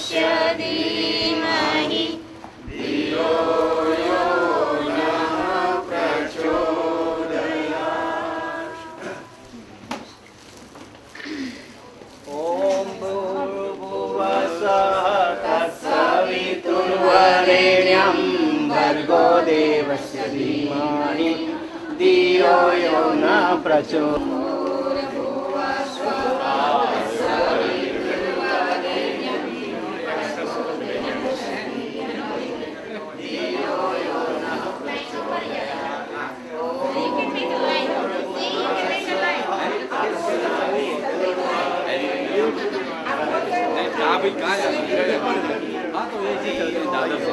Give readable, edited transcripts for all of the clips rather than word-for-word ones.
धीमहि धियो यो नः प्रचोदयात्। ॐ भूर्भुवस्सुः तत्सवितुर्वरेण्यं भर्गो देवस्य धीमहि धियो यो नः प्रचोदयात्। हाँ तो ये जी दादर से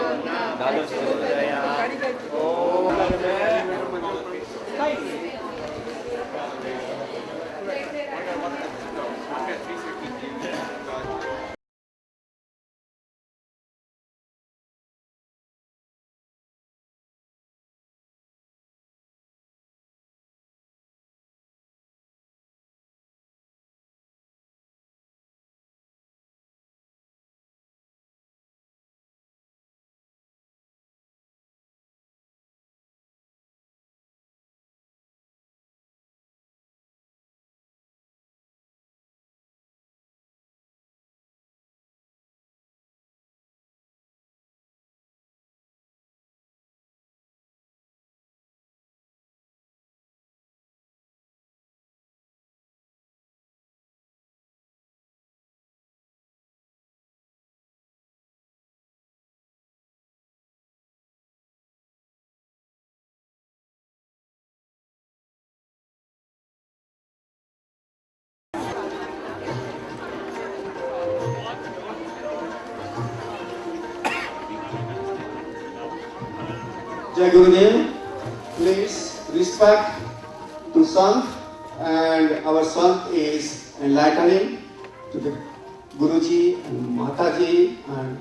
Jai Gurudev, please respect to Sant, and our Sant is enlightening to the Guruji and Mataji and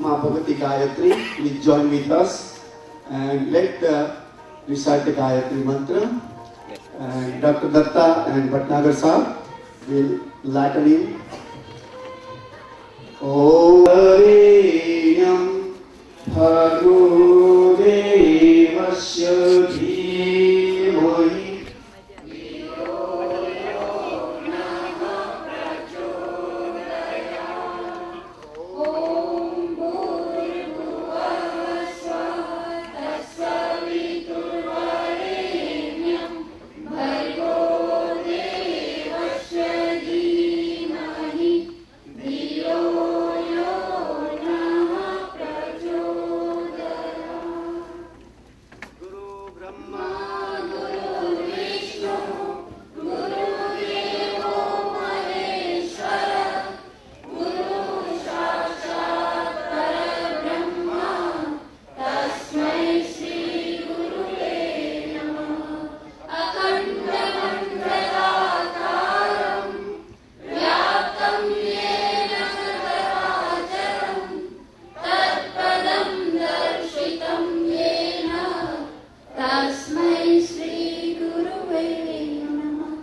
Ma Bhagavati Gayatri. Please join with us and let recite the Gayatri mantra. And Dr. Datta and Bhatnagar Sahib will lighten in. Om Bhargo Devasya Dhimai Dhiyo Yo Namaha Prachodayat. Om Bhurbhuvah Svah Tatssaviturvarenyam Bhargo Devasya Dhimahi Dhiyo Yo Namaha Prachodayat. Guru Brahma Guru Vishnu Guru Devo Maheshwara Guru Sakshat Parabrahma Tasmai Shri Gurave Namah. Akhanda Mangalakaram Vyaptam Yena Sataracharam Tatpadam Darshitam Yena Tasmai Shri Gurave Namah.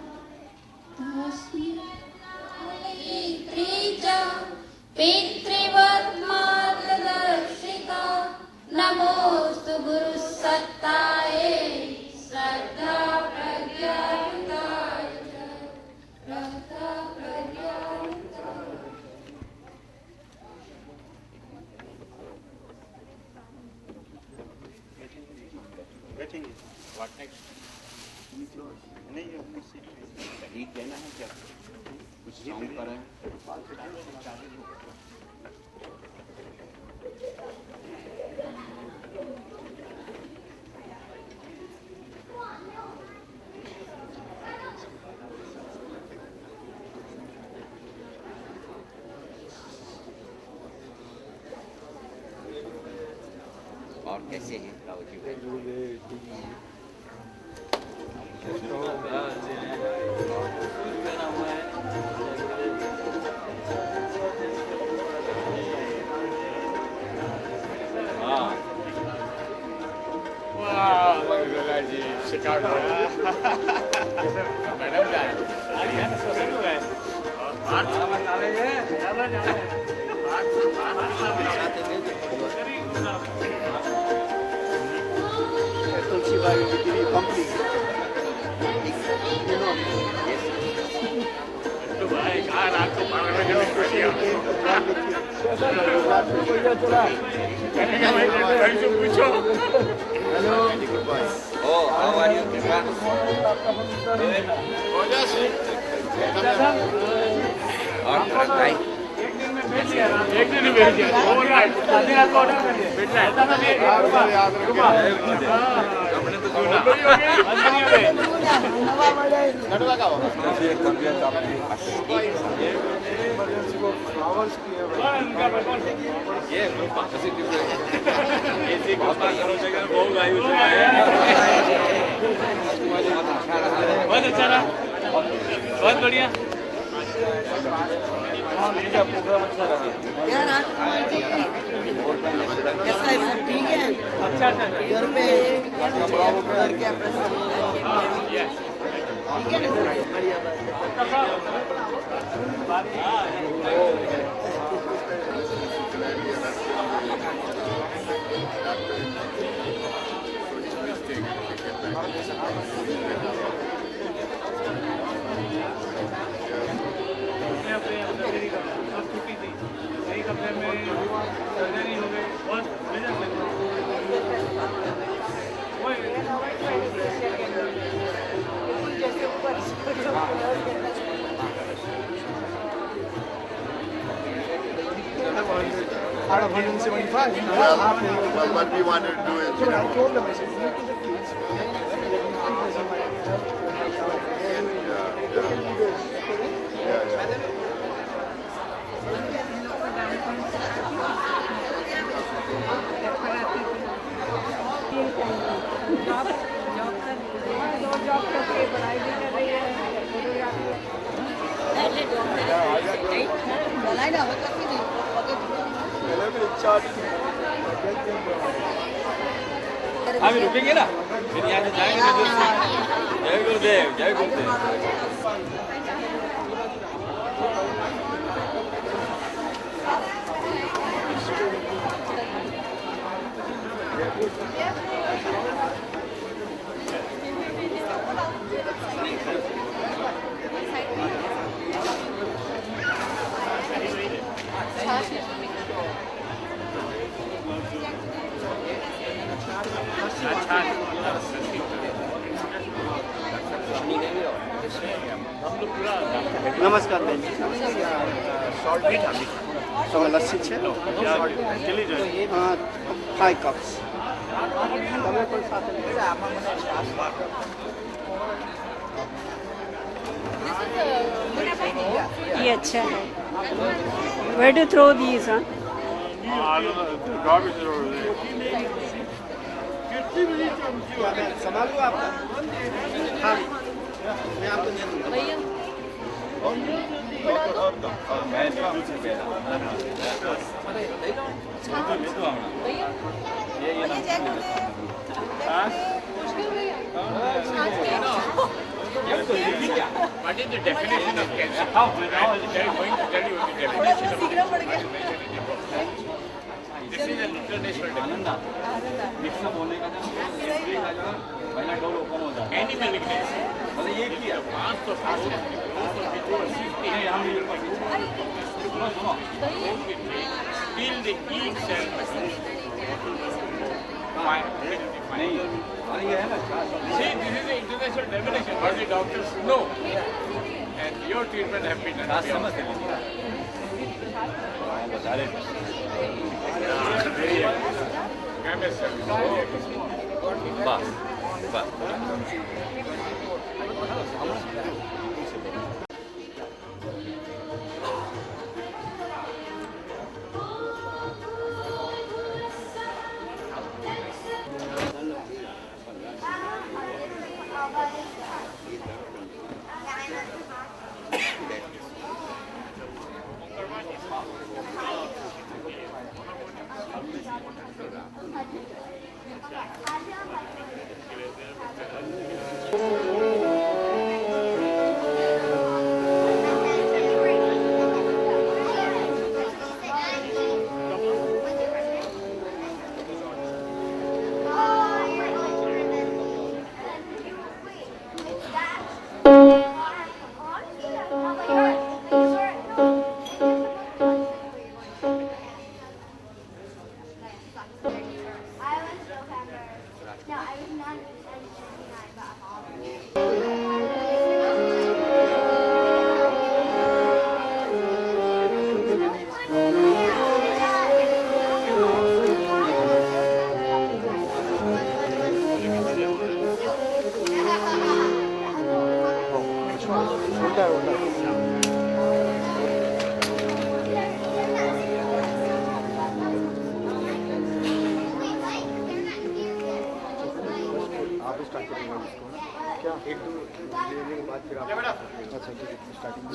Tasmai Trija Pitrivat Margadarshika Namostu Guru Sattaye Shraddha Pragyayutaya Shraddha Pragyayutaya. What next? नहीं ये गीत देना है क्या? कुछ song पर है? और कैसे हैं राव जी? जी शिकागो मैडम क्या है? तुलसी बाई डिग्री कंप्लीट तो भाई कहाँ रात को 12 बजे भाई से पूछो hello oh how are you और भाई एक दिन में भेज दिया ओवरनाइट आधे रात को ऑर्डर कर दिया मिडनाइट याद रखो हमने तो सुना नटवा का ये कंप्लीट आपकी ये पॉजिटिव है ऐसे को करो जगह बहुत आयु से बहुत अच्छा रहा बहुत बढ़िया प्रोग्राम अच्छा रहा कैसा है सब ठीक है अच्छा घर पे घर क्या प्रश्न ठीक है बढ़िया छुट्टी थी कई कमरे में सर्जरी हो गई बहुत major out of 175. Well, what we wanted to do is, I told them, I said, look to the kids. अभी रुकेंगे ना फिर यहाँ से जाएंगे जय गुरुदेव जय गुरुदेव नमस्कार बहन તમે લસ્સી છે હા 5 કપ્સ તમે પણ સાથે ये अच्छा है Where to throw these, huh? garbage संभालूँ आपका हाँ मैं आपको दे दूँगा What is the definition of cancer? How? Now I am going to tell you the definition of cancer. This is an international definition. Mix up होने का जब पहला डोर ओपन हो जाता है Any malignancy. मतलब ये किया Past or before 50 नहीं हम ये सुनो सुनो till the each cell नहीं अरे ये है ना See, this is the international definition. What the doctors know. And your treatment have been done. समझ लीजिए बता रहे बस बस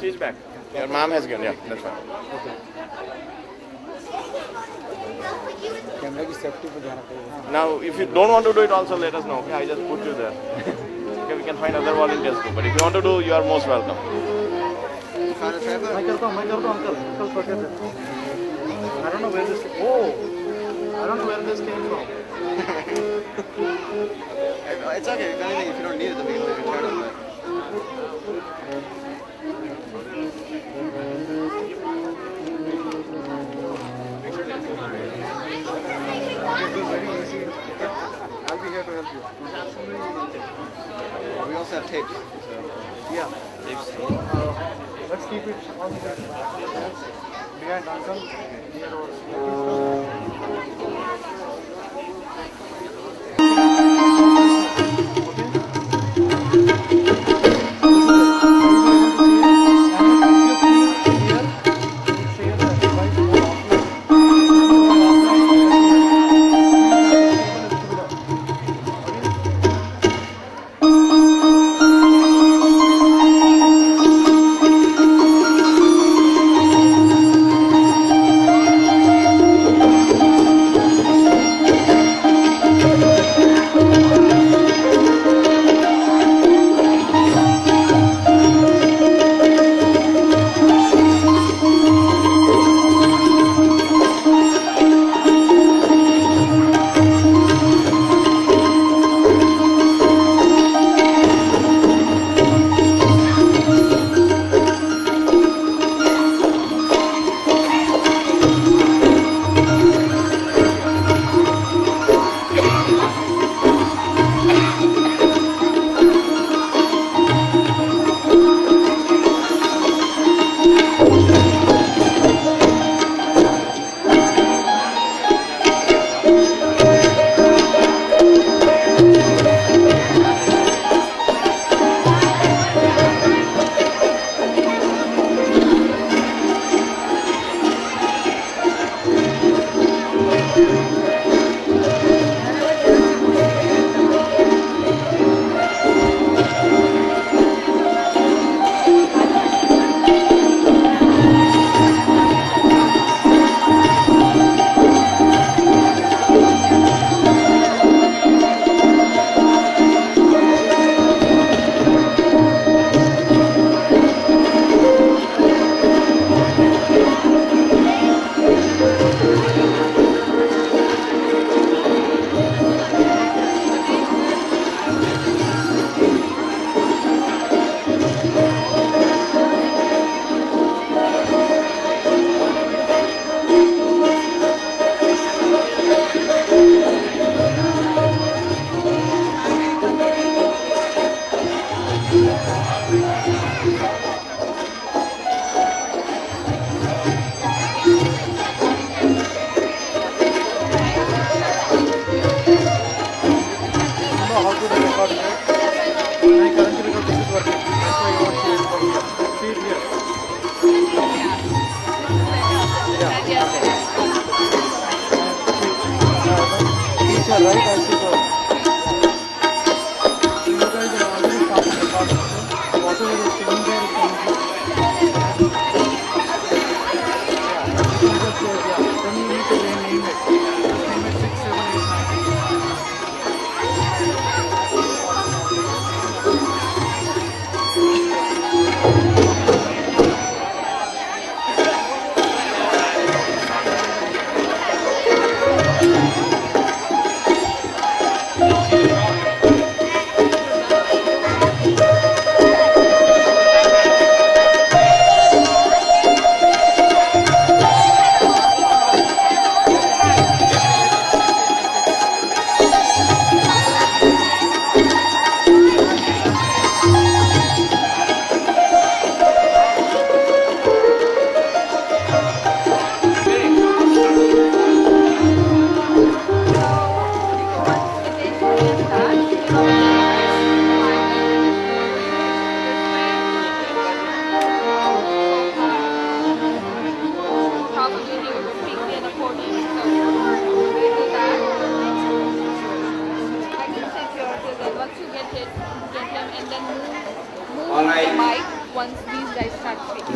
She's back. Your mom has gone. Yeah, that's fine. Now, if you don't want to do it, also let us know. Okay, I just put you there. Okay, we can find other volunteers too. But if you want to do, you are most welcome. I don't know where this. Oh, I don't know where this came from. It's okay. If anything, if you don't need it, then we can leave it right up there. I'll be here to help you. We also have tapes. Yeah. Let's keep it on the behind uncle. Near our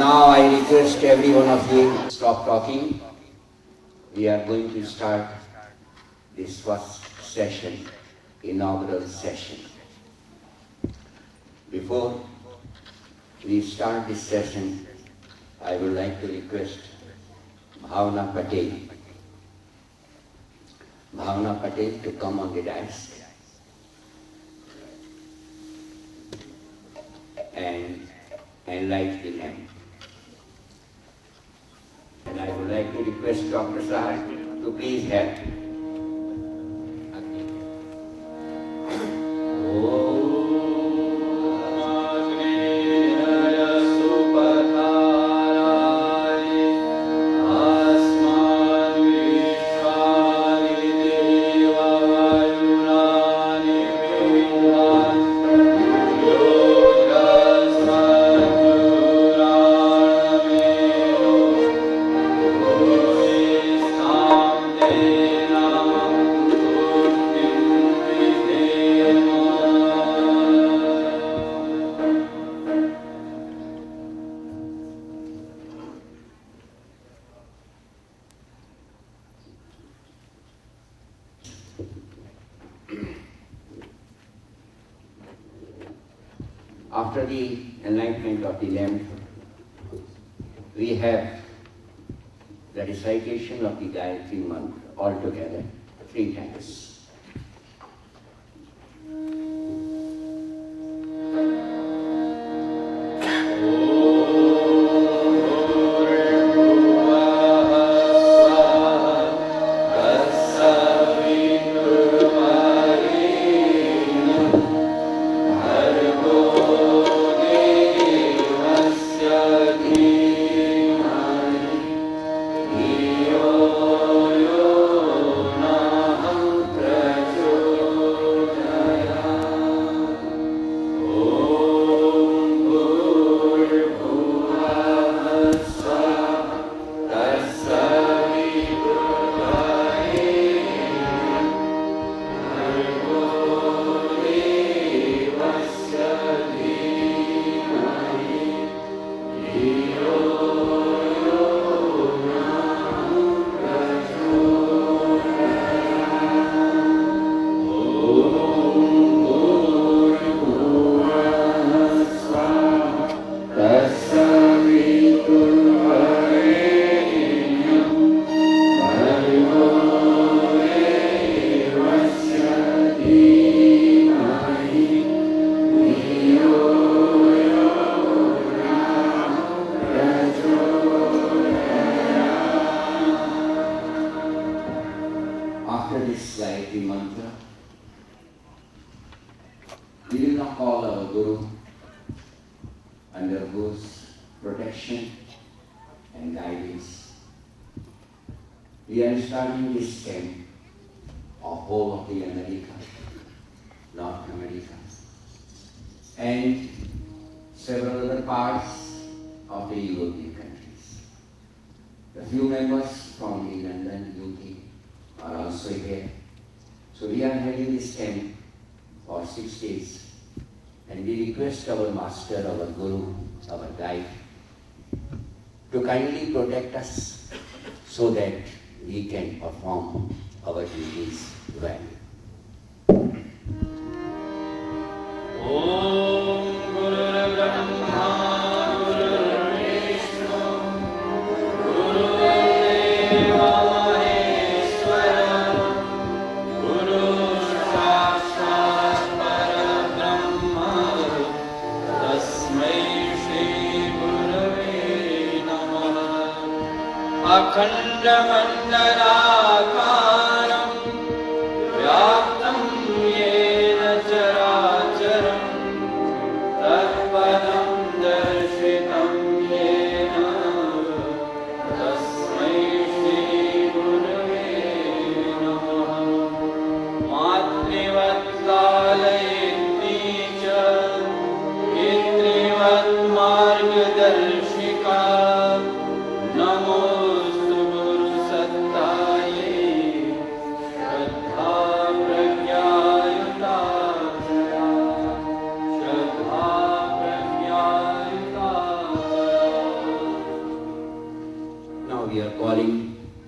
Now I request every one of you to stop talking. We are going to start this first session, inaugural session. Before we start this session, I would like to request Bhavna Patel to come on the dais and light the lamp. And I would like to request Dr. Sahar to please help. After the enlightenment of the lamp, we have the recitation of the Gayatri mantra altogether 3 times.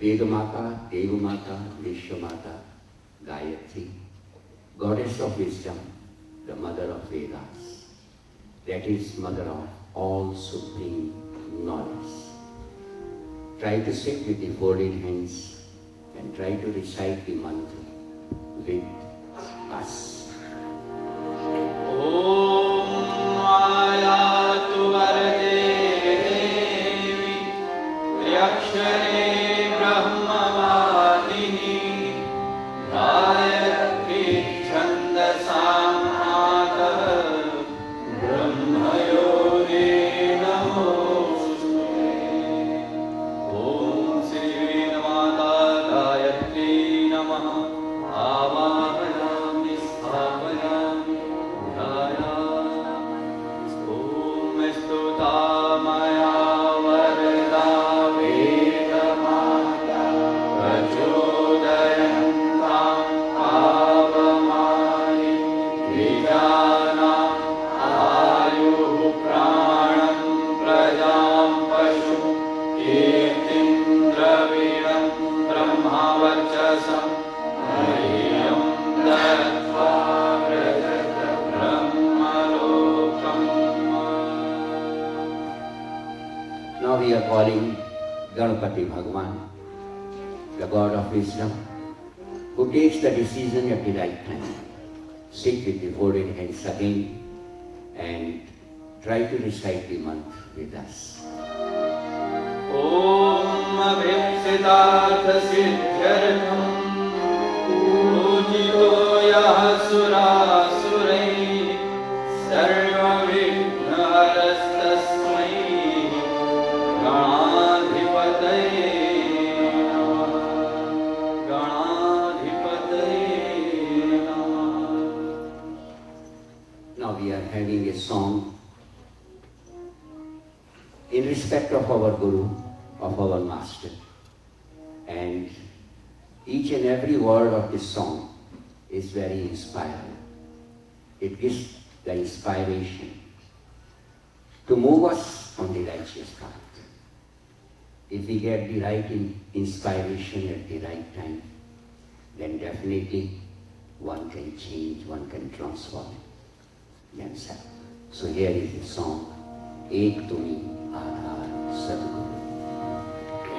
Vedamata, Devamata, Vishwamata, Gayatri, goddess of wisdom, the mother of Vedas, that is mother of all supreme knowledge. Try to sit with the folded hands and try to recite the mantra with us. Om Ayatu Varade Devi Yakshare Brahmavadini Gayatri Chandasam Mata Brahmayore Namostume. Om Sri Vedamata Gayatri Namaha Avahayami Sthavayami Udaya. Om Stutamaya Varda Vedamata Prachodayantam Pavamani Vijanam Ayuh Pranam Prajam Pashu Kirtim Dravidam Brahmavarchasam Hariyam Dattva Vrajata Brahmalokam. Now we are calling Ganpati Bhagavan, the god of wisdom, who takes the decision at the right time. Sit with the folded hands again and try to recite the mantra with us. Om Abhipsiddhartha Siddhyartham Pujito Yah Surasurai Sarva Vighnaharastasmai Ganadhipataye Namah. Ganadhipataye Namah. Now we are having a song in respect of our Guru, of our Master. And each and every word of this song is very inspiring. It gives the inspiration to move us on the righteous path. If we get the right inspiration at the right time, then definitely one can change, one can transform themselves. So here is the song, Ek Tumi Aadhar Sadguru.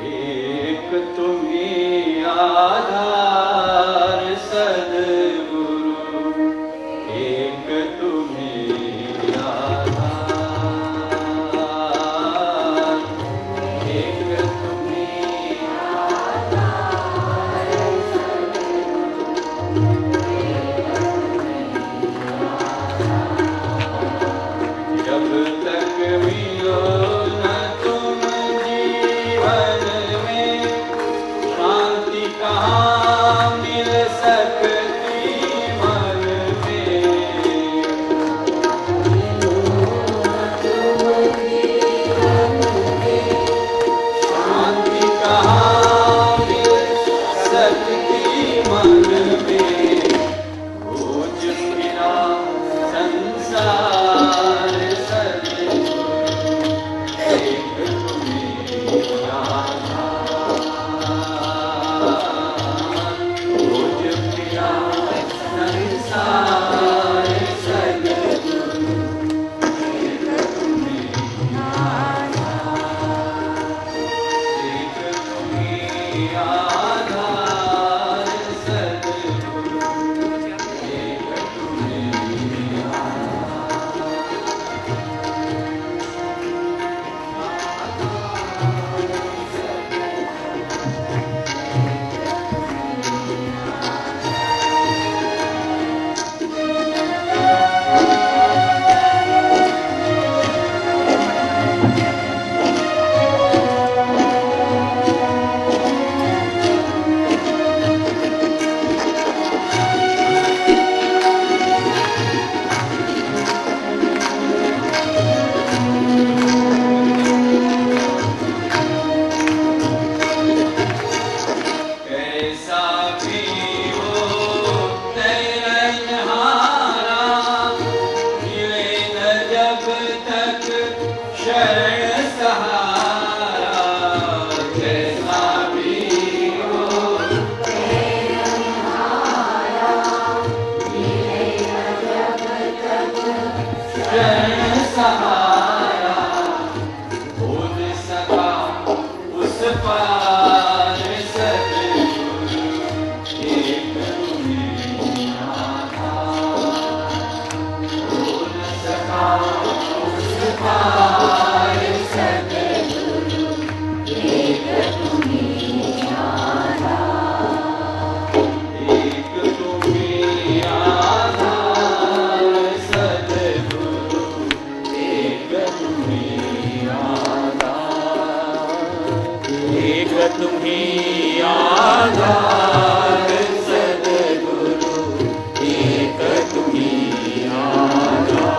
एक तुम्हीं आधार सद्गुरु, एक तुम्हीं आधार, एक तुम्हीं आधार सद्गुरु, जब तक मिलो न तुम जीवन में, शांति कहाँ मिल सकती मन में। शांति कहाँ मिल सकती मन में, खोज फिरा संसार सद्गुरु, एक तुम्हीं आधार, खोज फिरा संसार सद्गुरु, एक तुम्हीं आधार, एक तुम्हीं आधार सद्गुरु, एक तुम्हीं आधार सद्गुरु एक तुम्ही आधार।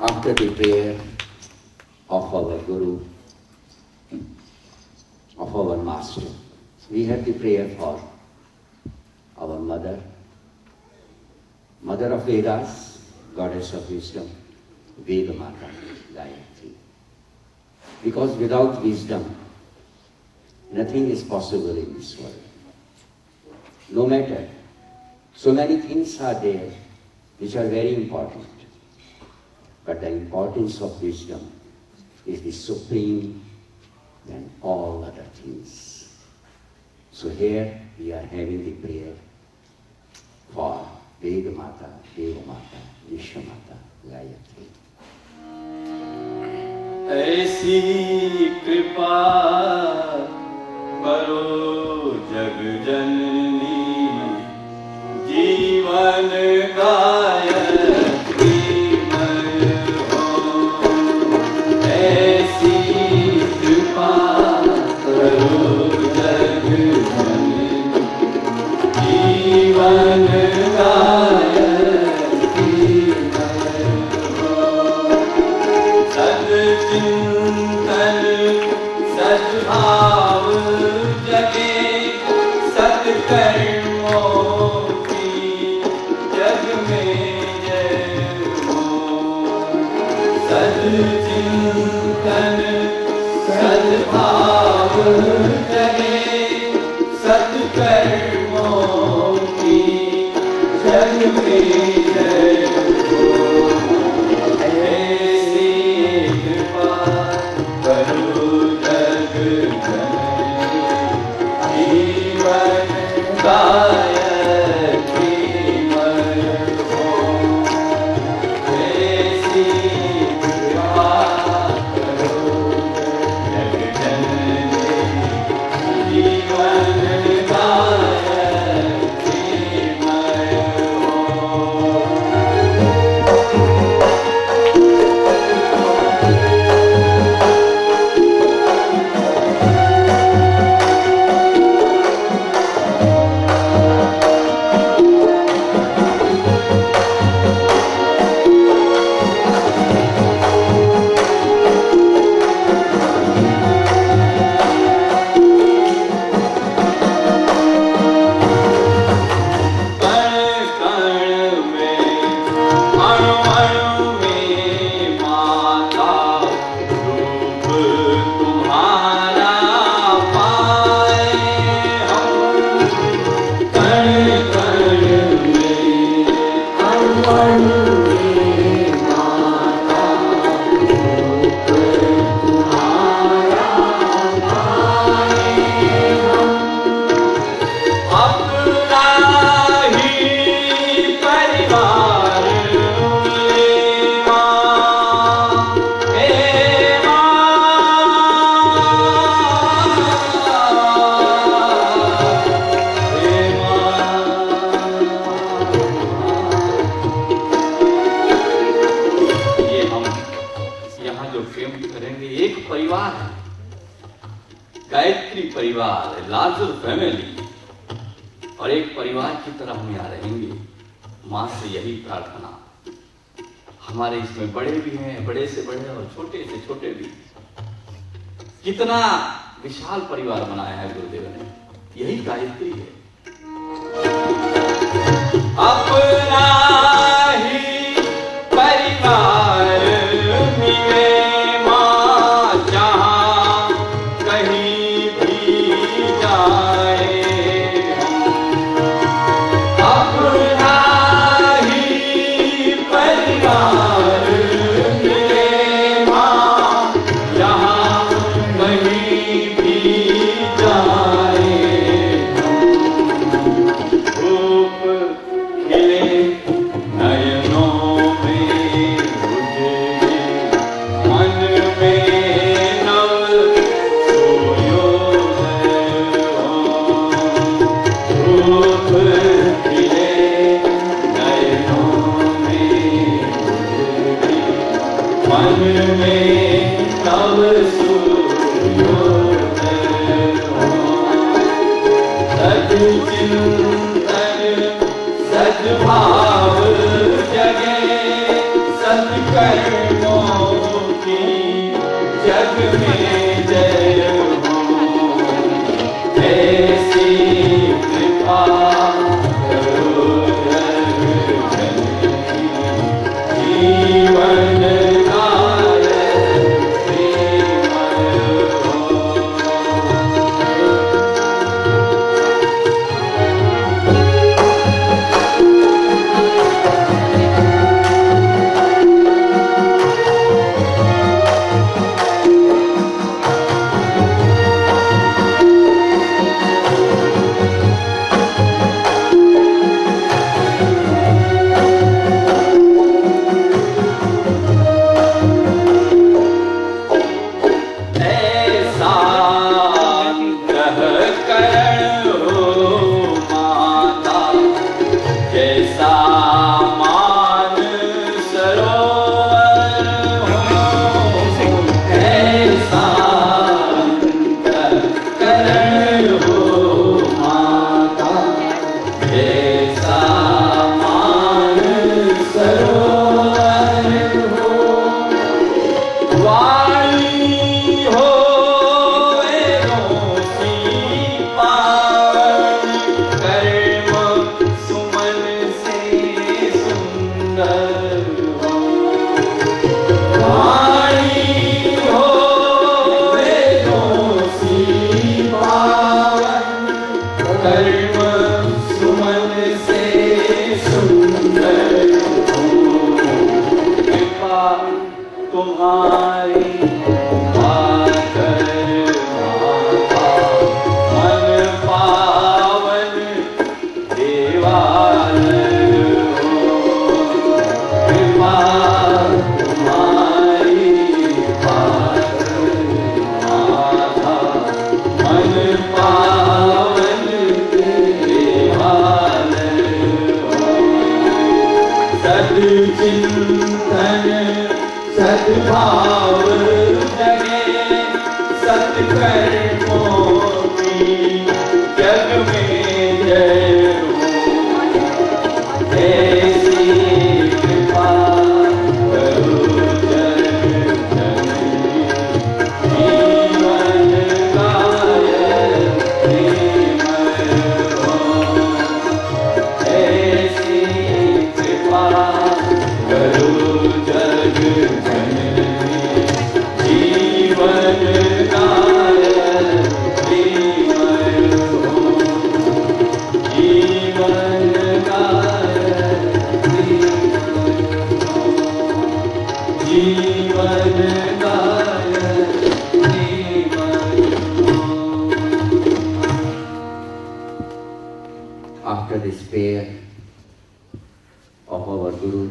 After the prayer of our Guru, of our Master, we have the prayer for our Mother, Mother of Vedas, Goddess of Wisdom, Veda Mata, Gayatri. Because without wisdom, nothing is possible in this world. No matter, so many things are there which are very important. But the importance of wisdom is the supreme than all other things. So here we are having the prayer for Veda Mata, Deva Mata, Vishwa Mata, Gayatri. ऐसी कृपा करो जग जननी जीवन गायत्री हो। ऐसी कृपा करो जग जननी जीवन गायत्री हो। सद्चिंतन सद्भाव जगे सत्कर्मों की जग में जय हो। सद्चिंतन सद्भाव जगे सत्कर्मों की जग में जय हो। ऐसी कृपा करो जग जननी जीवन गायत्री मय हो। ऐसी कृपा करो जग जननी गायत्री परिवार, लार्जर फैमिली, और एक परिवार की तरह हम यहाँ रहेंगे। माँ से यही प्रार्थना। हमारे इसमें बड़े भी हैं, बड़े से बड़े और छोटे से छोटे भी। कितना विशाल परिवार बनाया है गुरुदेव ने, यही गायत्री है। अपना ही परिवार मिले माँ जहाँ कहीं भी जाए, अपना ही परिवार मिले माँ जहाँ कहीं भी जाए। धूप खिले नयनों में उजले, मन में नव सूर्योदय हो। धूप खिले नयनों में उजले, मन में नव सूर्योदय हो। सद्चिंतन सद्भाव जगे, सत्कर्मों की जग में जय हो। ऐसी कृपा करो जग जननी, जीवन काल श्रीमय हो। ऐसा अंतःकरण हो माता, जैसा मान सरोवर हो। ऐसा अंतःकरण हो माता, जैसा मान सरोवर हो। वाणी हो वेदों की पावन, कर्म सुमन से सुंदर हो। वाणी हो वेदों की पावन, कर्म सुमन से सुंदर हो। कृपा तुम्हारी पाकर माता, मन पावन देवालय हो। कृपा तुम्हारी पाकर माता, मन पावन देवालय हो। सद्चिंतन सद्भाव जगे, सत्कर्मों की जग में जय हो। ऐसी कृपा करो जग जननी, जीवन काल श्रीमय हो। ऐसी कृपा करो जग जननी, जीवन काल श्रीमय हो। जीवन काल श्रीमय हो। जीवन काल श्रीमय हो। After this prayer of our Guru,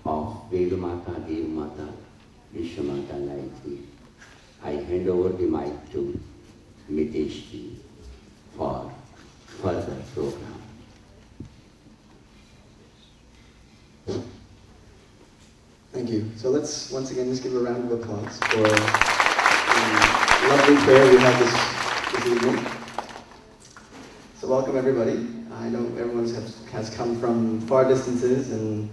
of Vedamata, Devmata, Vishwamata like this, I hand over the mic to Mitesh ji for further program. Thank you. So let's once again just give a round of applause for the lovely prayer we have this evening. So welcome everybody. I know everyone has come from far distances, and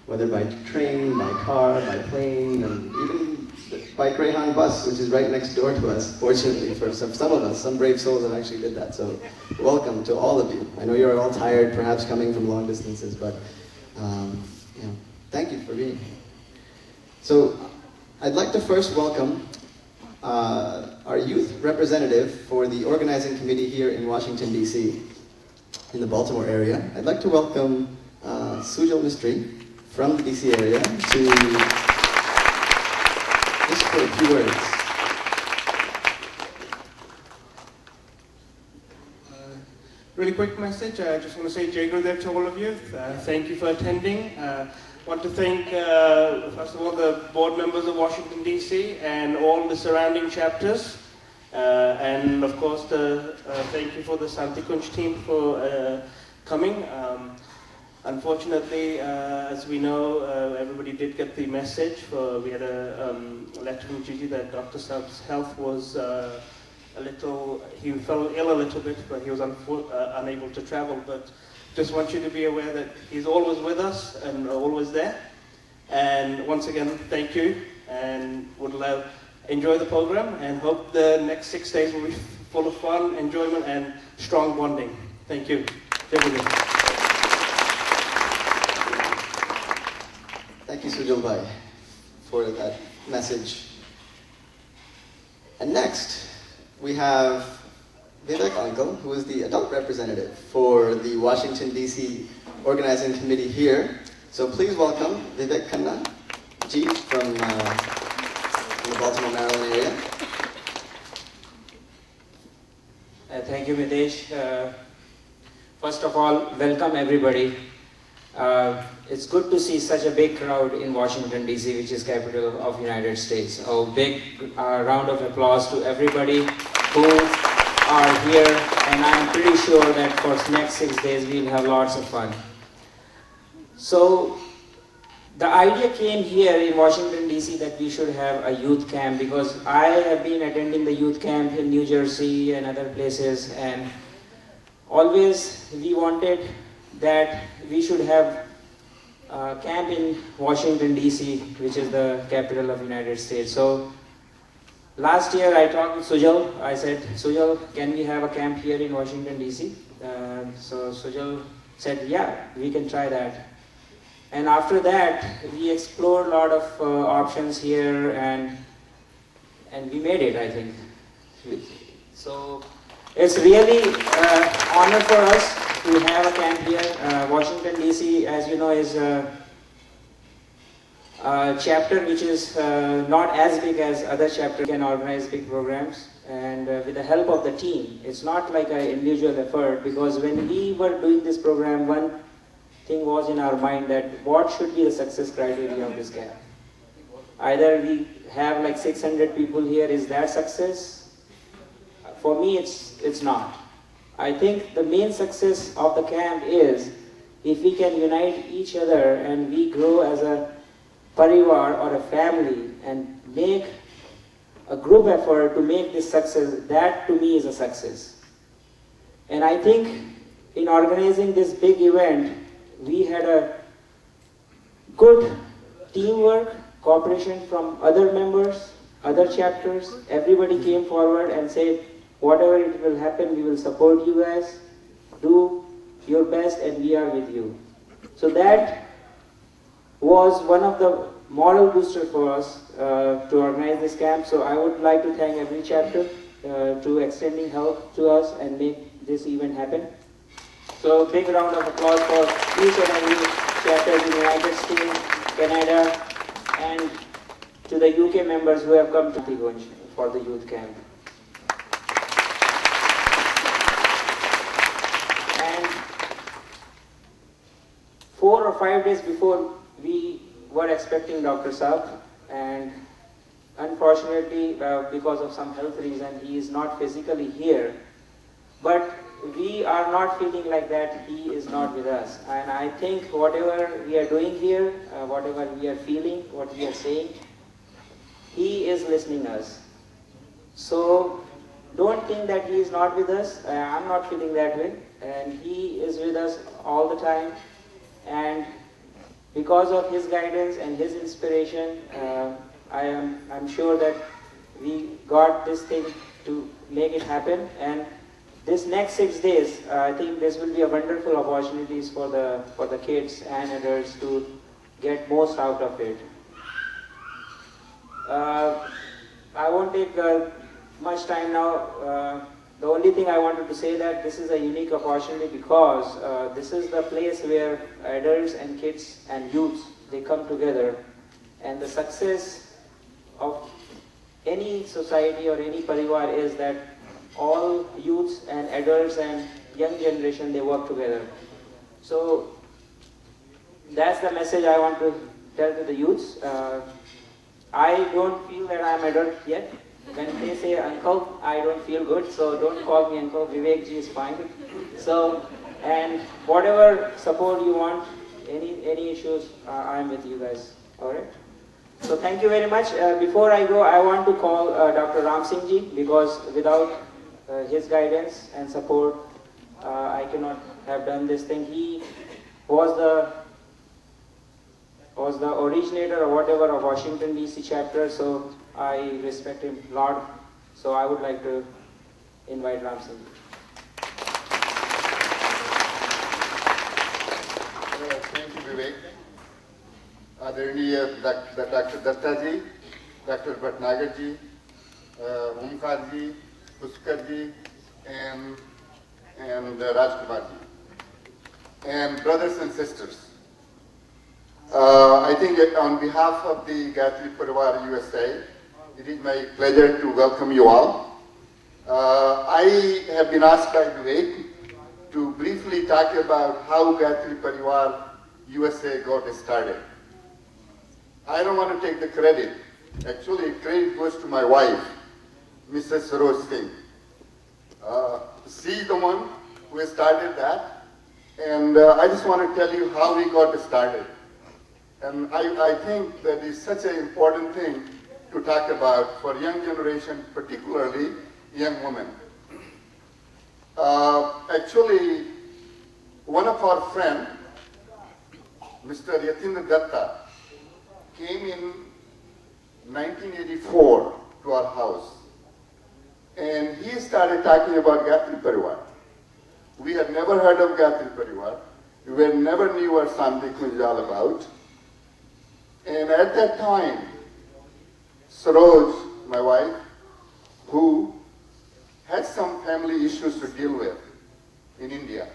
whether by train, by car, by plane, and even by Greyhound bus, which is right next door to us, fortunately for some of us. Some brave souls have actually did that. So welcome to all of you. I know you're all tired, perhaps coming from long distances, but thank you for being here. So I'd like to first welcome our youth representative for the organizing committee here in Washington, D.C., in the Baltimore area. I'd like to welcome Sujal Mistry from the D.C. area to just for a few words. Really quick message. I just want to say Jai Gurudev to all of you. Thank you for attending. Want to thank, first of all, the board members of Washington, D.C. and all the surrounding chapters. And of course, thank you for the Shantikunj team for coming. Unfortunately, as we know, everybody did get the message. We had a letter from Gigi that Dr. Saab's health was he fell ill a little bit, but he was unable to travel. But just want you to be aware that he's always with us and always there. And once again, thank you, and would enjoy the program, and hope the next 6 days will be full of fun, enjoyment, and strong bonding. Thank you. Thank you, Sujal Bhai, for that message. And next, we have Vivek Uncle, who is the adult representative for the Washington, D.C. organizing committee here. So please welcome Vivek Khanna Ji from the Baltimore, Maryland area. Thank you, Mitesh. First of all, welcome everybody. It's good to see such a big crowd in Washington, D.C., which is capital of United States. A big round of applause to everybody who are here, and I'm pretty sure that for the next 6 days we'll have lots of fun. So the idea came here in Washington, D.C. that we should have a youth camp, because I have been attending the youth camp in New Jersey and other places, and always we wanted that we should have a camp in Washington, D.C., which is the capital of United States. So last year I talked with Sujal. I said, Sujal, can we have a camp here in Washington, D.C.? So Sujal said, yeah, we can try that. And after that, we explored a lot of options here, and we made it, I think. So it's really honor for us to have a camp here. Washington, D.C., as you know, is a chapter which is not as big as other chapters. Can organize big programs, and with the help of the team. It's not like an individual effort, because when we were doing this program, one thing was in our mind that what should be the success criteria of this camp. Either we have like 600 people here, is that success? For me, it's not. I think the main success of the camp is if we can unite each other and we grow as a parivar or a family and make a group effort to make this success. That to me is a success. And I think in organizing this big event, we had a good teamwork, cooperation from other members, other chapters. Everybody came forward and said, whatever it will happen, we will support you guys. Do your best and we are with you. So that was one of the moral boosters for us to organize this camp. So I would like to thank every chapter to extending help to us and make this event happen. So big round of applause for each and every chapter in the United States, Canada, and to the UK members who have come to Shantikunj for the youth camp. And 4 or 5 days before, we were expecting Dr. Saab, and unfortunately, because of some health reason, he is not physically here. But we are not feeling like that he is not with us. And I think whatever we are doing here, whatever we are feeling, what we are saying, he is listening us. So don't think that he is not with us. I'm not feeling that way, and he is with us all the time. And because of his guidance and his inspiration, I'm sure that we got this thing to make it happen. And this next 6 days, I think this will be a wonderful opportunities for the kids and adults to get most out of it. I won't take much time now. The only thing I wanted to say that this is a unique opportunity because this is the place where adults and kids and youths, they come together, and the success of any society or any parivar is that all youths and adults and young generation, they work together. So that's the message I want to tell to the youths. I don't feel that I'm adult yet. When they say uncle, I don't feel good, so don't call me uncle. Vivek ji is fine. So, and whatever support you want, any issues, I'm with you guys. All right. So thank you very much. Before I go, I want to call Dr. Ram Singh ji, because without his guidance and support, I cannot have done this thing. He was the originator or whatever of Washington DC chapter, so I respect him a lot. So I would like to invite Ram Singh. Thank you, Vivek. Adharaniya Dr. Dattaji, Dr. Bhatnagarji, Omkarji, Puskarji, and Rajkumarji, and brothers and sisters. I think on behalf of the Gayatri Pariwar USA, it is my pleasure to welcome you all. I have been asked by Vivek to briefly talk about how Gayatri Pariwar USA got started. I don't want to take the credit. Actually, credit goes to my wife, Mrs. Saroj Singh. She's the one who started that, and I just want to tell you how we got started. And I think that is such an important thing to talk about for young generation, particularly young women. Actually, one of our friends, Mr. Yatindra Datta, came in 1984 to our house, and he started talking about Gayatri Pariwar. We had never heard of Gayatri Pariwar. We never knew what Shantikunj is all about. And at that time, Saroj, my wife, who had some family issues to deal with in India,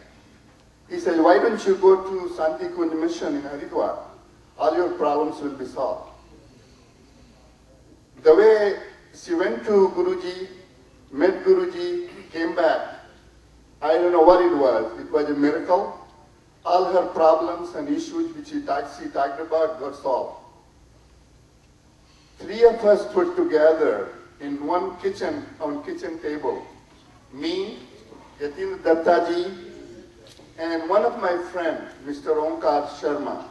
he said, why don't you go to Shantikunj mission in Haridwar? All your problems will be solved. The way she went to Guruji, met Guruji, came back, I don't know what it was. It was a miracle. All her problems and issues which she talked about got solved. 3 of us put together in one kitchen, on kitchen table, me, Yatindra Dattaji, and one of my friends, Mr. Omkar Sharma.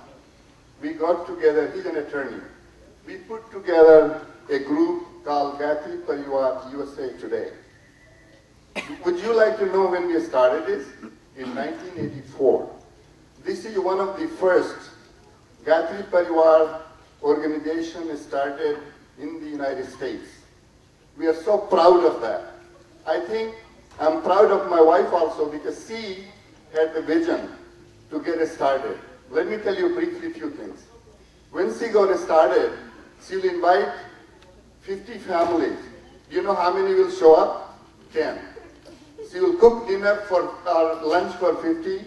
We got together, he's an attorney. We put together a group called Gayatri Pariwar USA today. Would you like to know when we started this? In 1984. This is one of the first Gayatri Pariwar organization started in the United States. We are so proud of that. I think I'm proud of my wife also because she had the vision to get it started. Let me tell you briefly a few things. When she got started, she'll invite 50 families. You know how many will show up? 10. She will cook dinner for lunch for 50,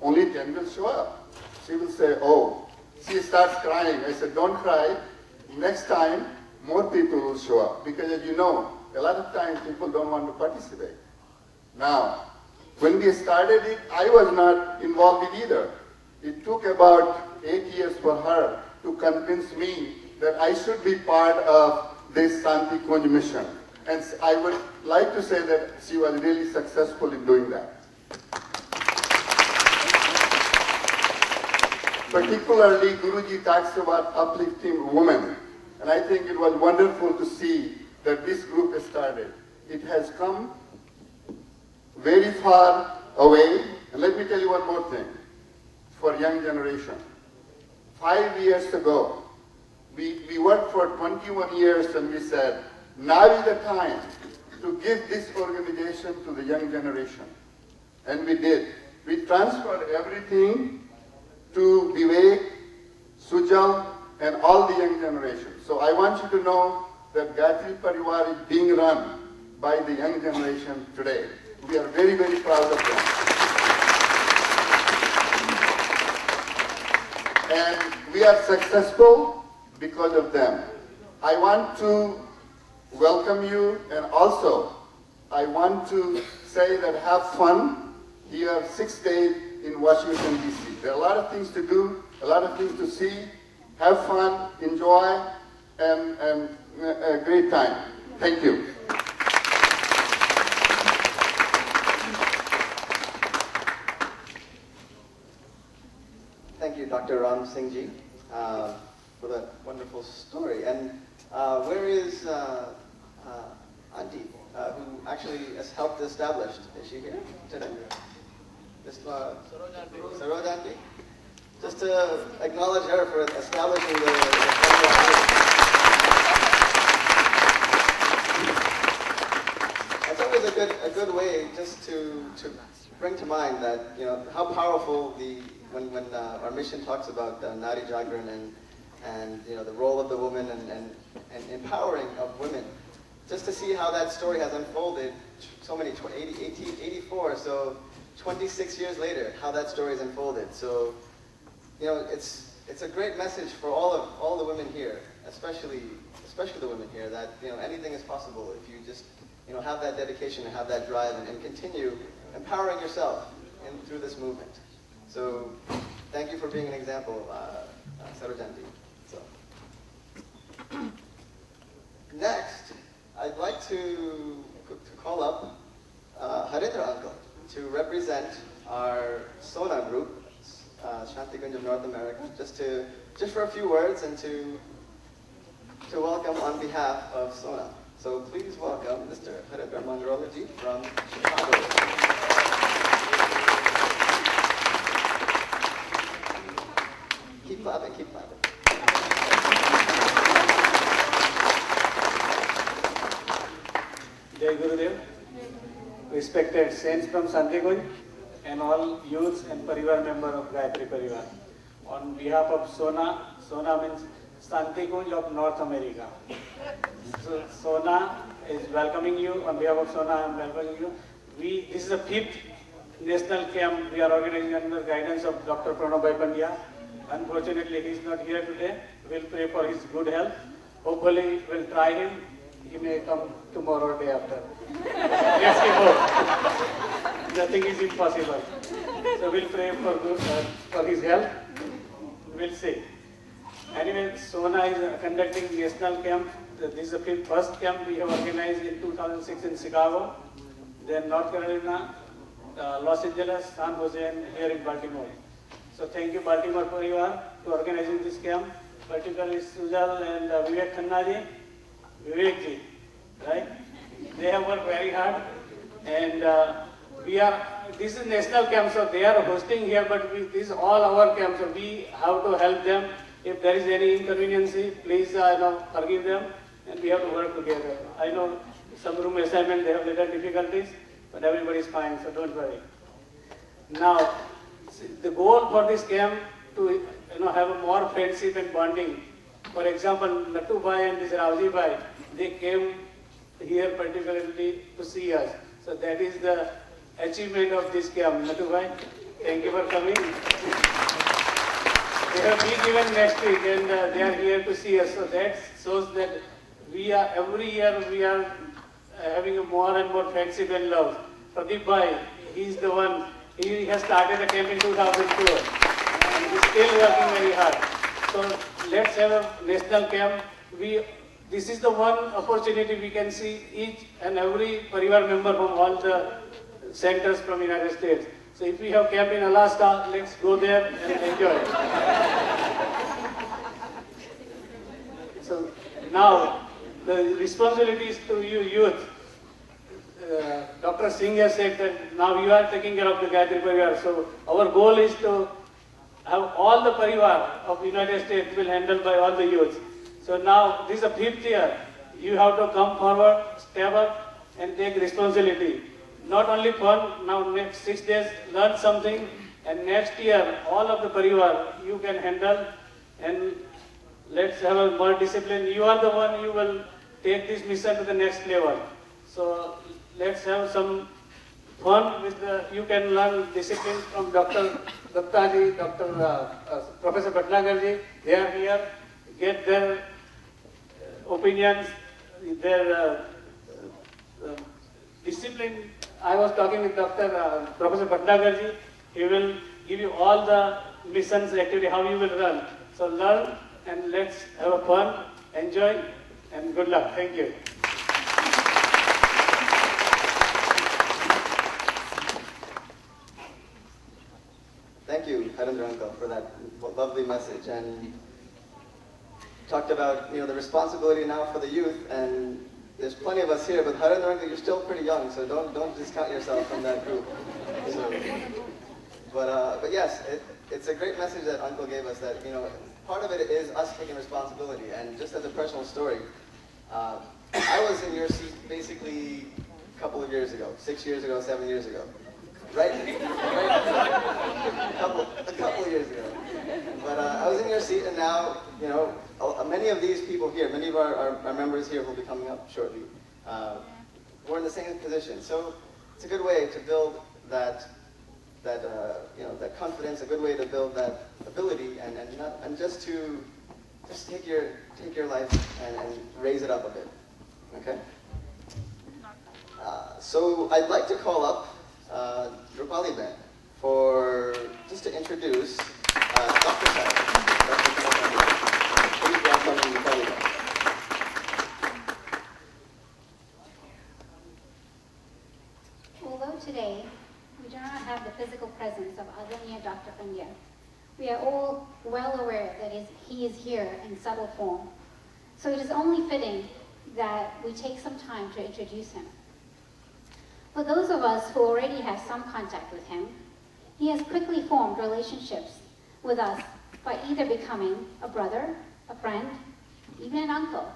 only 10 will show up. She will say, oh, she starts crying. I said, don't cry. Next time, more people will show up. Because as you know, a lot of times people don't want to participate. Now, when we started it, I was not involved in either. It took about 8 years for her to convince me that I should be part of this Shantikunj mission. And I would like to say that she was really successful in doing that. Particularly, Guruji talks about uplifting women. And I think it was wonderful to see that this group started. It has come very far away. And let me tell you one more thing for young generation. 5 years ago, we worked for 21 years and we said, now is the time to give this organization to the young generation. And we did. We transferred everything to Vivek, Sujal, and all the young generation. So I want you to know that Gayatri Pariwar is being run by the young generation today. We are very, very proud of them. And we are successful because of them. I want to welcome you, and also I want to say that have fun here 6 days in Washington, D.C. There are a lot of things to do, a lot of things to see. Have fun, enjoy, and a great time. Thank you. Thank you, Dr. Ram Singh Ji, for that wonderful story. And where is Auntie, who actually has helped establish? Is she here today? Ms. Saroj Auntie? Just to acknowledge her for establishing the It's always a good way just to bring to mind that, you know, how powerful when our mission talks about Nari Jagran and you know, the role of the woman and empowering of women. Just to see how that story has unfolded so many, 1884, so 26 years later, how that story has unfolded. So, you know, it's a great message for all the women here, especially the women here, that, you know, anything is possible if you just, you know, have that dedication and have that drive and continue empowering yourself through this movement. So, thank you for being an example, Sarojanti. So, next, I'd like to call up Harindra uncle to represent our Sona group, Shantikunj of North America, just for a few words and to welcome on behalf of Sona. So please welcome Mr. Harindra Mangarolaji from Chicago. Keep clapping, keep clapping. Jai Gurudev, respected saints from Shantikunj and all youths and Parivar member of Gayatri Pariwar. On behalf of Sona, Sona means Shantikunj of North America. So Sona is welcoming you. On behalf of Sona, I am welcoming you. This is the 5th national camp we are organizing under guidance of Dr. Pranav Pandya. Unfortunately, he is not here today. We'll pray for his good health. Hopefully, we'll try him. He may come tomorrow or day after. Let's keep hope. Nothing is impossible. So we'll pray for his health. We'll see. Anyway, Sona is conducting national camp. This is the first camp we have organized in 2006 in Chicago, then North Carolina, Los Angeles, San Jose, and here in Baltimore. So thank you, Baltimore Pariwar, for organizing this camp, particularly Sujal and Vivek Khannaji, Vivekji, right? They have worked very hard, and this is national camp, so they are hosting here, but this is all our camp, so we have to help them. If there is any inconvenience, please forgive them, and we have to work together. I know some room assignment, they have little difficulties, but everybody is fine, so don't worry. Now, the goal for this camp to have a more friendship and bonding. For example, Nattu Bhai and this Ravji Bhai, they came here particularly to see us. So that is the achievement of this camp. Nattu Bhai, thank you for coming. They have been even next week and they are here to see us. So that shows that every year we are having a more and more friendship and love. Pradeep Bhai, he is the one. He has started a camp in 2002 and he is still working very hard. So let's have a national camp. This is the one opportunity we can see each and every Parivar member from all the centers from United States. So if we have camp in Alaska, let's go there and enjoy. So now the responsibilities to you youth. Dr. Singh has said that now you are taking care of the Gayatri Pariwar. So our goal is to have all the Pariwar of United States will handled by all the youth. So now this is the 5th year. You have to come forward, step up and take responsibility. Not only fun, now next 6 days learn something, and next year all of the Pariwar you can handle, and let's have a more discipline. You are the one you will take this mission to the next level. So let's have some fun with you can learn discipline from Dr. Dattaji, Professor Bhatnagarji. They are here, get their opinions, their discipline. I was talking with Professor Pandya. He will give you all the missions activity, how you will run. So learn and let's have a fun, enjoy, and good luck. Thank you. Thank you, Harendra Uncle, for that lovely message. And talked about the responsibility now for the youth, and there's plenty of us here, but Harendra Uncle, you're still pretty young, so don't discount yourself from that group. So, but yes, it's a great message that Uncle gave us, that part of it is us taking responsibility. And just as a personal story, I was in your seat basically a couple of years ago, 6 years ago, 7 years ago. Right? A couple of years ago. But I was in your seat, and now, many of these people here, many of our members here who will be coming up shortly, we're in the same position. So it's a good way to build that confidence, a good way to build that ability, and just take your life and raise it up a bit. Okay? So I'd like to call up Rupali Ben just to introduce Dr. Sahib. Please welcome Rupali Ben. Although today we do not have the physical presence of Adanya Dr. Pandya, we are all well aware that he is here in subtle form. So it is only fitting that we take some time to introduce him. For those of us who already have some contact with him, he has quickly formed relationships with us by either becoming a brother, a friend, even an uncle,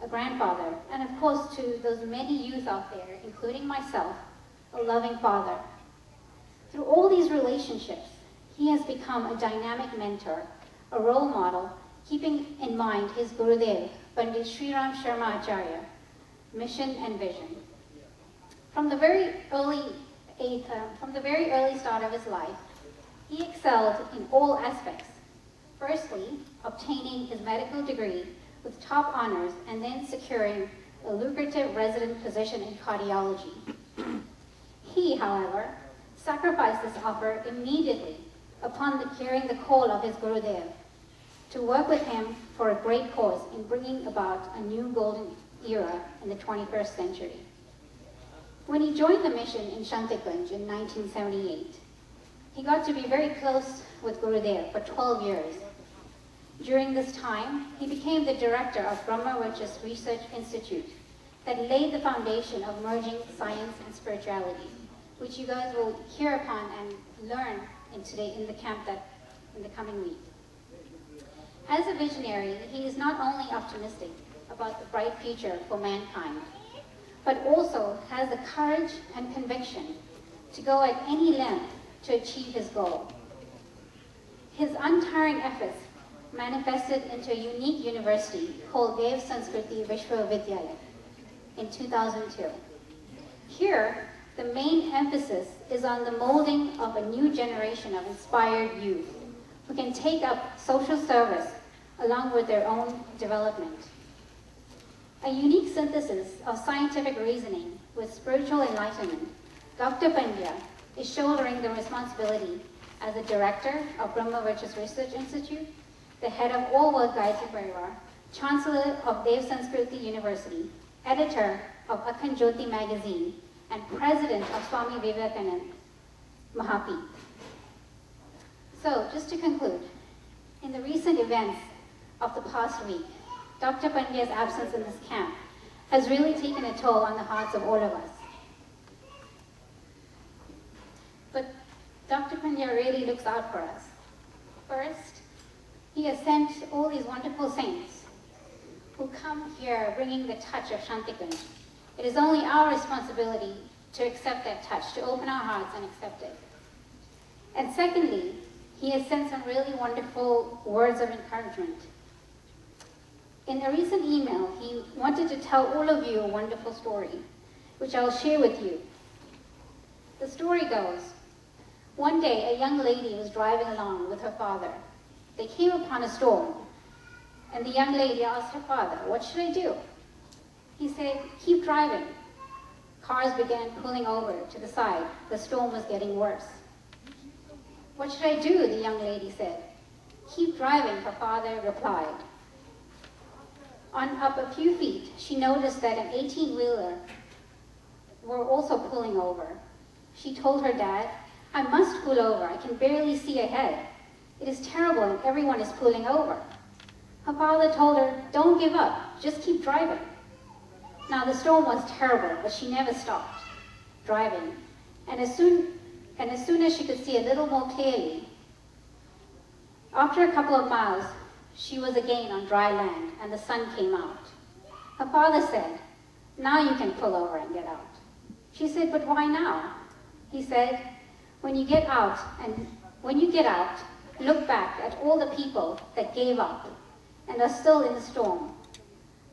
a grandfather, and of course to those many youth out there, including myself, a loving father. Through all these relationships, he has become a dynamic mentor, a role model, keeping in mind his Gurudev, Pandit Sri Ram Sharma Acharya, mission and vision. From the very early start of his life, he excelled in all aspects. Firstly, obtaining his medical degree with top honors and then securing a lucrative resident position in cardiology. He, however, sacrificed this offer immediately upon hearing the call of his Gurudev to work with him for a great cause in bringing about a new golden era in the 21st century. When he joined the mission in Shantikunj in 1978, he got to be very close with Gurudev for 12 years. During this time, he became the director of Brahma Vedic Research Institute that laid the foundation of merging science and spirituality, which you guys will hear upon and learn in the camp in the coming week. As a visionary, he is not only optimistic about the bright future for mankind, but also has the courage and conviction to go at any length to achieve his goal. His untiring efforts manifested into a unique university called Sanskriti Vishwavidyalaya in 2002. Here, the main emphasis is on the molding of a new generation of inspired youth who can take up social service along with their own development. A unique synthesis of scientific reasoning with spiritual enlightenment, Dr. Pandya is shouldering the responsibility as the director of Brahma Vedic Research Institute, the head of all World Gayatri Pariwar, chancellor of Dev Sanskriti University, editor of Akhand Jyoti magazine, and president of Swami Vivekananda Mahapeeth. So, just to conclude, in the recent events of the past week, Dr. Pandya's absence in this camp has really taken a toll on the hearts of all of us. But Dr. Pandya really looks out for us. First, he has sent all these wonderful saints who come here bringing the touch of Shantikunj. It is only our responsibility to accept that touch, to open our hearts and accept it. And secondly, he has sent some really wonderful words of encouragement. In a recent email, he wanted to tell all of you a wonderful story, which I'll share with you. The story goes, one day a young lady was driving along with her father. They came upon a storm, and the young lady asked her father, "What should I do?" He said, "Keep driving." Cars began pulling over to the side. The storm was getting worse. "What should I do?" the young lady said. "Keep driving," her father replied. On up a few feet, she noticed that an 18-wheeler were also pulling over. She told her dad, "I must pull over. I can barely see ahead. It is terrible and everyone is pulling over." Her father told her, "Don't give up. Just keep driving." Now the storm was terrible, but she never stopped driving. And as soon as she could see a little more clearly, after a couple of miles, she was again on dry land and the sun came out. Her father said, "Now you can pull over and get out." She said, "But why now?" He said, when you get out, look back at all the people that gave up and are still in the storm.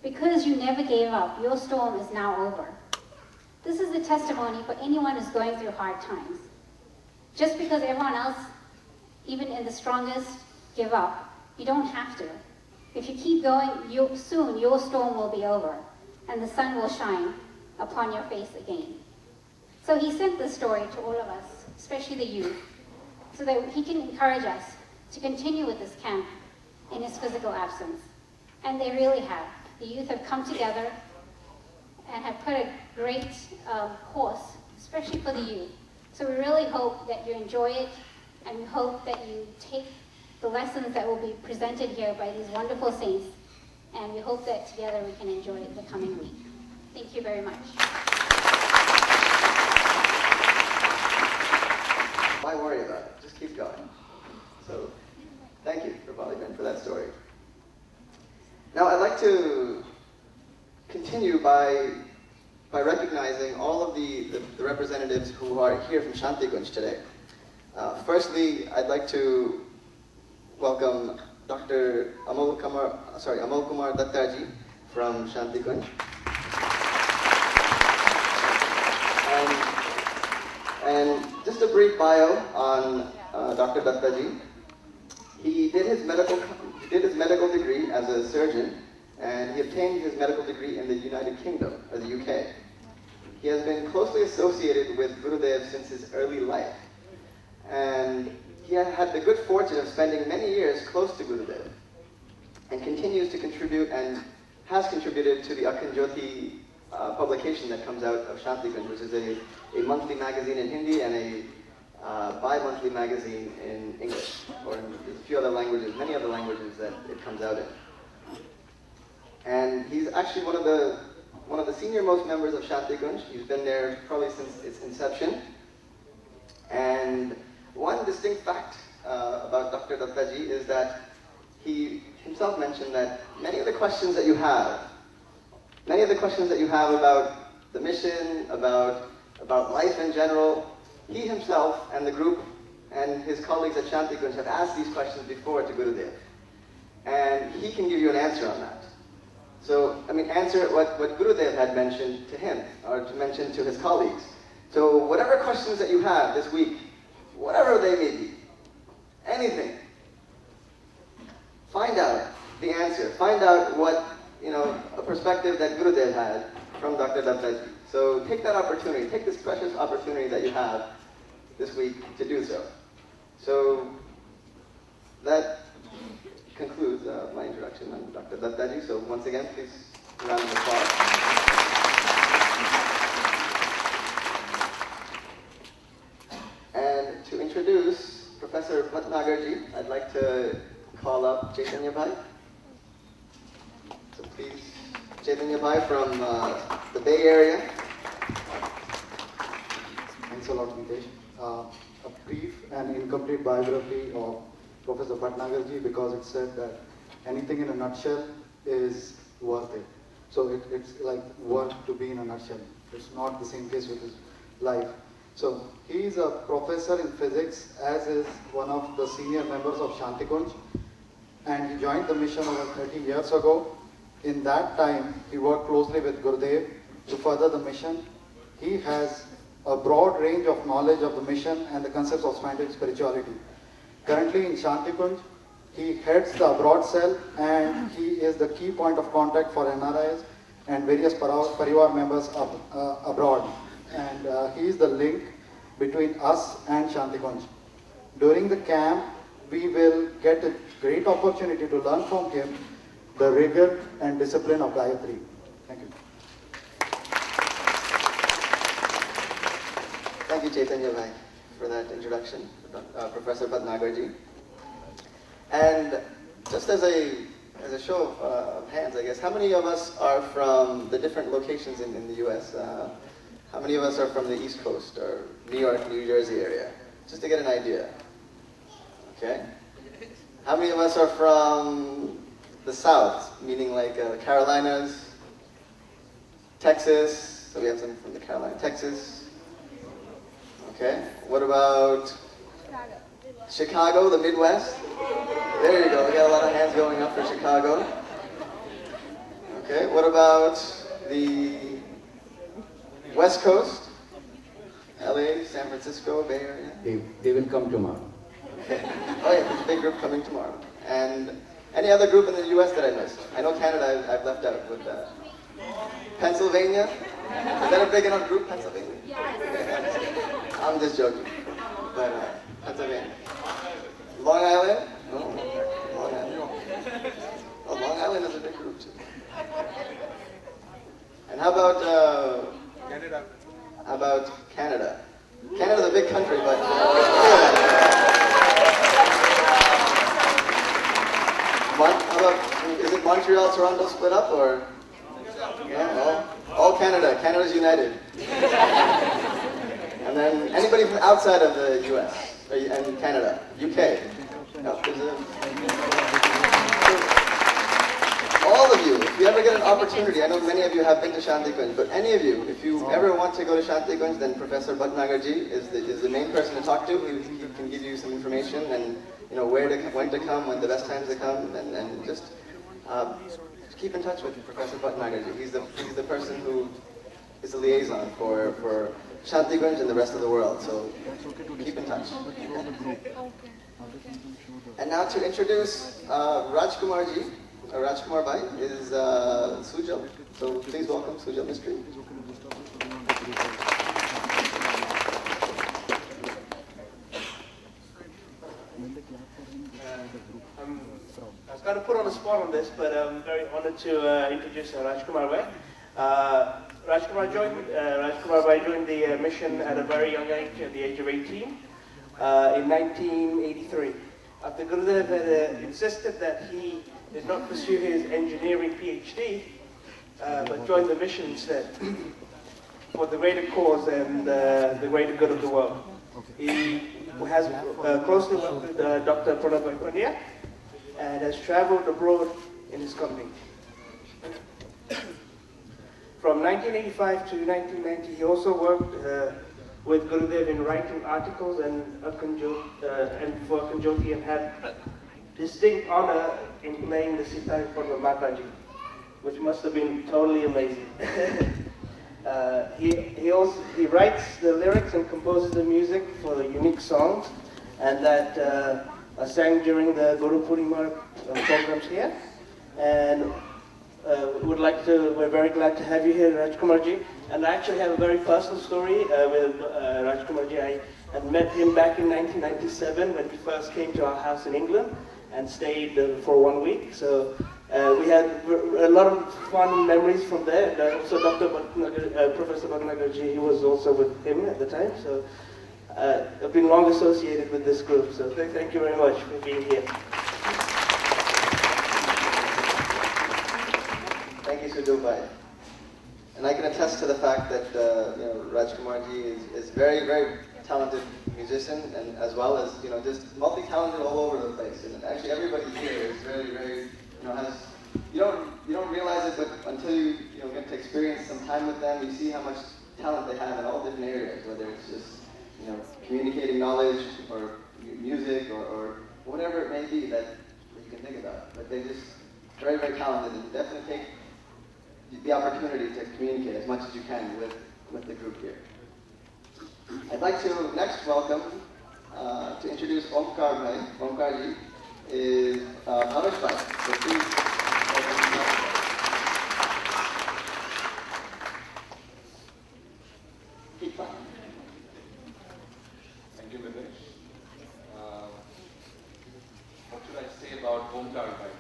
Because you never gave up, your storm is now over. This is the testimony for anyone who's going through hard times. Just because everyone else, even in the strongest, give up, you don't have to. If you keep going, soon your storm will be over and the sun will shine upon your face again. So he sent this story to all of us, especially the youth, so that he can encourage us to continue with this camp in his physical absence. And they really have. The youth have come together and have put a great course, especially for the youth. So we really hope that you enjoy it, and we hope that you take the lessons that will be presented here by these wonderful saints, and we hope that together we can enjoy it the coming week. Thank you very much. Why worry about it? Just keep going. So, thank you, Prabhaliban, for that story. Now, I'd like to continue by recognizing all of the representatives who are here from Shantikunj today. Firstly, I'd like to welcome Dr. Amal Kumar Dattaji from Shantikunj. And just a brief bio on Dr. Dattaji. He did his medical degree as a surgeon, and he obtained his medical degree in the United Kingdom, or the UK. He has been closely associated with Gurudev since his early life, and he had the good fortune of spending many years close to Gurudev, and continues to contribute and has contributed to the Akhanjoti publication that comes out of Shantikunj, which is a monthly magazine in Hindi and a bi-monthly magazine in English, or in a few other languages, many other languages that it comes out in. And he's actually one of the senior most members of Shantikunj. He's been there probably since its inception. And one distinct fact about Dr. Dattaji is that he himself mentioned that many of the questions that you have about the mission, about life in general, he himself and the group and his colleagues at Shantikunj have asked these questions before to Gurudev. And he can give you an answer on that. So, answer what Gurudev had mentioned to him, or to mention to his colleagues. So whatever questions that you have this week, whatever they may be, anything, find out the answer. Find out what, a perspective that Gurudev had from Dr. Dattaji. So take that opportunity, take this precious opportunity that you have this week to do so. So that concludes my introduction on Dr. Dattaji. So once again, please round of applause. And to introduce Professor Bhatnagarji, I'd like to call up Chaitanya Bhai. So Chaitanya Bhai from the Bay Area. Thanks a lot, Nitesh. A brief and incomplete biography of Professor Bhatnagarji, because it said that anything in a nutshell is worth it. So it's like worth to be in a nutshell. It's not the same case with his life. So he is a professor in physics, as is one of the senior members of Shantikunj, and he joined the mission over 30 years ago. In that time, he worked closely with Gurudev to further the mission. He has a broad range of knowledge of the mission and the concepts of scientific spirituality. Currently in Shantikunj, he heads the abroad cell, and he is the key point of contact for NRIs and various Pariwar members abroad. And he is the link between us and Shantikunj. During the camp, we will get a great opportunity to learn from him the rigor and discipline of Gayatri. Thank you. Thank you, Chaitanya Bhai, for that introduction, Professor Bhatnagarji. And just as a show of hands, I guess, how many of us are from the different locations in the U.S.? How many of us are from the East Coast or New York, New Jersey area? Just to get an idea. Okay. How many of us are from the South, meaning like the Carolinas, Texas? So we have some from the Carolinas, Texas. Okay. What about Chicago, the Midwest? There you go. We got a lot of hands going up for Chicago. Okay. What about the West Coast? LA, San Francisco, Bay Area? They will come tomorrow. Okay. Oh yeah, there's a big group coming tomorrow. And any other group in the US that I missed? I know Canada I've left out with Pennsylvania. Is that a big enough group, Pennsylvania? Yes. I'm just joking. But Pennsylvania. Long Island? No. Long Island. Oh, Long Island is a big group too. And how about Canada? How about Canada? Canada's a big country, but how about, is it Montreal, Toronto split up, or? No, all Canada. Canada's united. And then anybody from outside of the U.S. and Canada, UK. No, all of you, if you ever get an opportunity, I know many of you have been to Shantikunj, but any of you, if you ever want to go to Shantikunj, then Professor Bhatnagarji is the main person to talk to. He can give you some information and when to come, when the best times to come, and just keep in touch with Professor Bhatnagarji. He's the person who is the liaison for Shantikunj and the rest of the world. So keep in touch. And now to introduce Rajkumarji. Rajkumar Bhai is Sujal. So please welcome Sujal Mistry. I was kind of put on the spot on this, but I'm very honored to introduce Rajkumar Bhai. Rajkumar Bhai joined the mission at a very young age, at the age of 18, in 1983. After Gurudev had insisted that he did not pursue his engineering PhD, but joined the mission instead for the greater cause and the greater good of the world. He has closely worked with Dr. Pranav Pandya and has traveled abroad in his company. From 1985 to 1990, he also worked with Gurudev in writing articles and for Kanjoti, and had distinct honor in playing the sitar in front of Mataji, which must have been totally amazing. He writes the lyrics and composes the music for the unique songs, and that are sang during the Guru Purnima programs here. And we're very glad to have you here, Rajkumarji. And I actually have a very personal story with Rajkumarji. I had met him back in 1997 when he first came to our house in England and stayed for 1 week. So we had a lot of fun memories from there. And also Professor Bhatnagarji, he was also with him at the time. So I've been long associated with this group. So thank you very much for being here. Thank you, Dubai. And I can attest to the fact that Rajkumarji is very, very talented musician, and as well as just multi-talented all over the place. And actually, everybody here is very, very has you don't realize it, but until you get to experience some time with them, you see how much talent they have in all different areas. Whether it's just communicating knowledge or music or whatever it may be that you can think about. But they're just very, very talented, and definitely take the opportunity to communicate as much as you can with the group here. I'd like to next welcome, to introduce Omkar Omkarji is Anush Bhai. So please welcome him up. Keep fine. Thank you, Nilesh. What should I say about Omkar Bhai?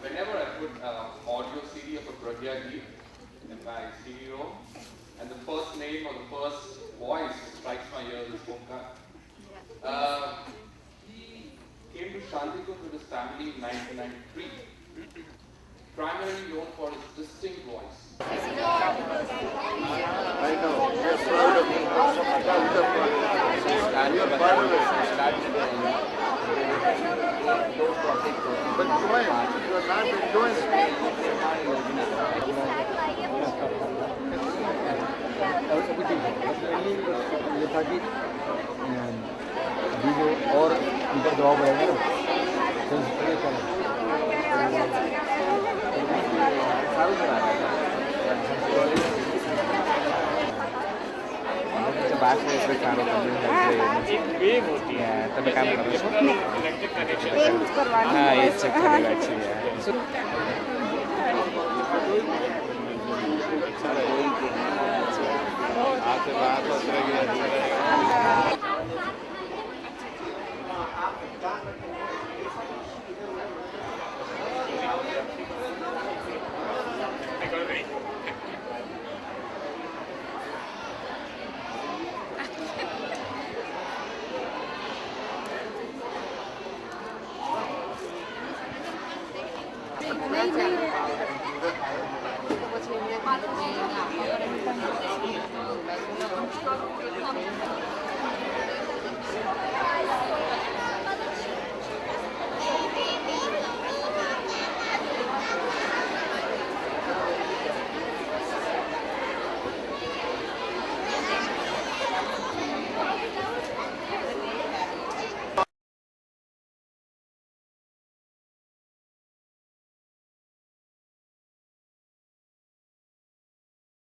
Whenever I put audio CD of a Pragya Geet in my CD room, and the first name or the first voice strikes my ears is Omkar. He came to Shantikunj with his family in 1993, primarily known for his distinct voice. I know, you're proud of me. And you're part of it. But why? You're not enjoying it. ये था कि video और इधर जवाब रहेगा ना बात में इसमें काम वेव होती है तब काम करो इलेक्ट्रिक कनेक्शन हाँ ये चेक करेगा अच्छी है आपसे बात हो